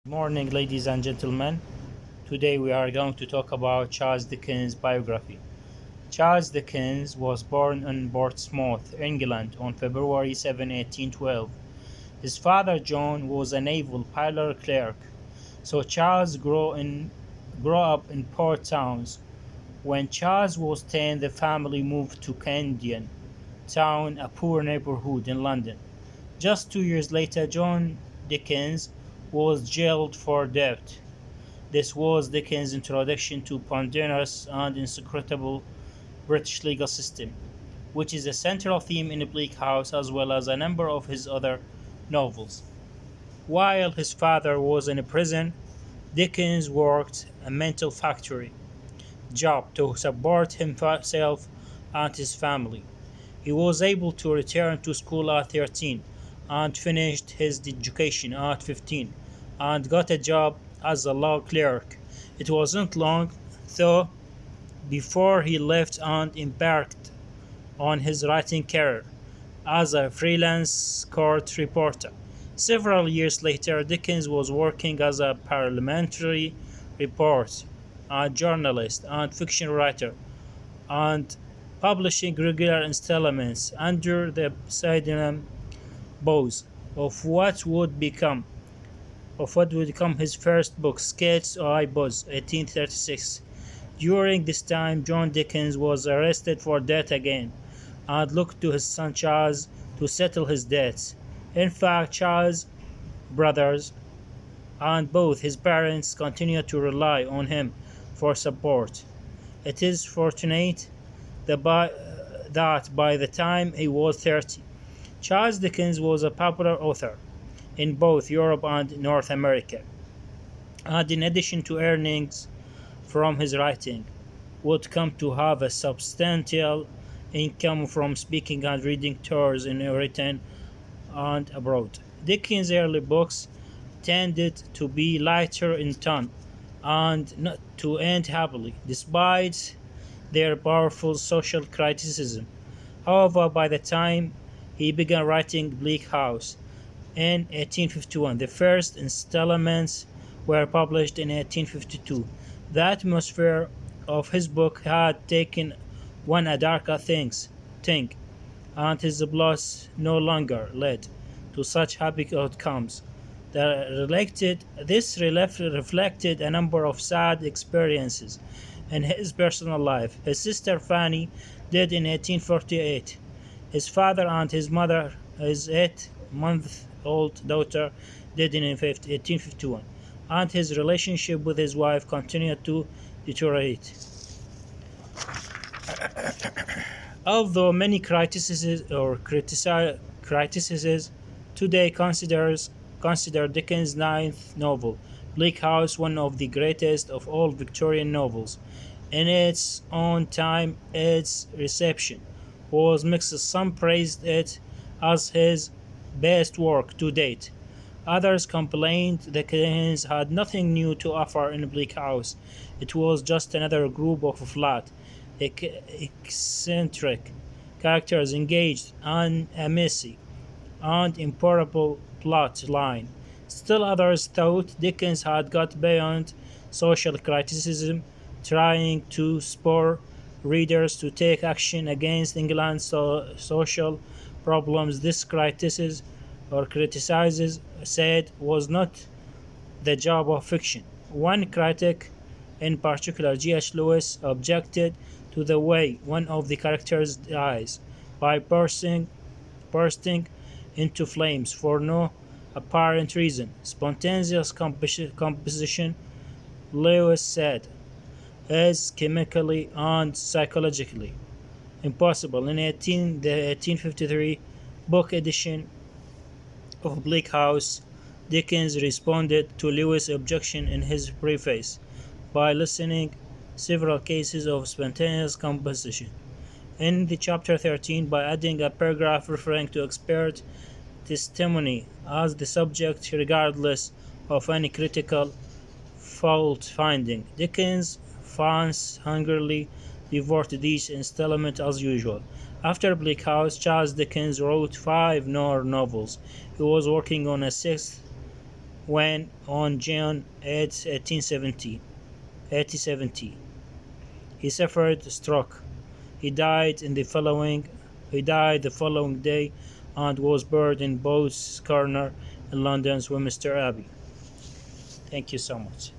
Morning, ladies and gentlemen. Today we are going to talk about Charles Dickens' biography. Charles Dickens was born in Portsmouth, England on February 7, 1812. His father, John, was a naval pilot clerk, so Charles grew up in port towns. When Charles was 10, the family moved to Camden Town, a poor neighborhood in London. Just 2 years later, John Dickens was jailed for debt. This was Dickens' introduction to ponderous and inscrutable British legal system, which is a central theme in Bleak House as well as a number of his other novels. While his father was in prison, Dickens worked a mental factory job to support himself and his family. He was able to return to school at 13 and finished his education at 15 and got a job as a law clerk. It wasn't long, though, before he left and embarked on his writing career as a freelance court reporter. Several years later, Dickens was working as a parliamentary reporter, a journalist, and fiction writer, and publishing regular installments under the pseudonym Bose of what would become his first book, Skates I Buzz, 1836. During this time, John Dickens was arrested for debt again and looked to his son Charles to settle his debts. In fact, Charles' brothers and both his parents continued to rely on him for support. It is fortunate that by the time he was 30, Charles Dickens was a popular author in both Europe and North America, and in addition to earnings from his writing, would come to have a substantial income from speaking and reading tours in Britain and abroad. Dickens' early books tended to be lighter in tone and not to end happily, despite their powerful social criticism. However, by the time he began writing Bleak House in 1851, the first installments were published in 1852. The atmosphere of his book had taken on a darker thing, and his plots no longer led to such happy outcomes. This reflected a number of sad experiences in his personal life. His sister Fanny died in 1848. His father and his mother, his 8-month old daughter, died in 1851, and his relationship with his wife continued to deteriorate. Although many criticisms today consider Dickens' ninth novel, Bleak House, one of the greatest of all Victorian novels. In its own time, its reception was mixed. Some praised it as his best work to date. Others complained that Dickens had nothing new to offer in Bleak House. It was just another group of flat, eccentric characters engaged in a messy and improbable plot line. Still others thought Dickens had got beyond social criticism, trying to spur readers to take action against England's social problems. This criticizes said was not the job of fiction. One critic in particular, G.H. Lewis, objected to the way one of the characters dies by bursting into flames for no apparent reason. Spontaneous composition, Lewis said, is chemically and psychologically impossible. In the 1853 book edition of Bleak House, Dickens responded to Lewis' objection in his preface by listing several cases of spontaneous composition in the chapter 13 by adding a paragraph referring to expert testimony as the subject regardless of any critical fault finding. Dickens' fans hungrily devoured these installments as usual. After Bleak House, Charles Dickens wrote 5 more novels. He was working on a sixth when on June 8, 1870, he suffered a stroke. He died in the following he died the following day and was buried in Bowes Corner in London's Westminster Abbey. Thank you so much.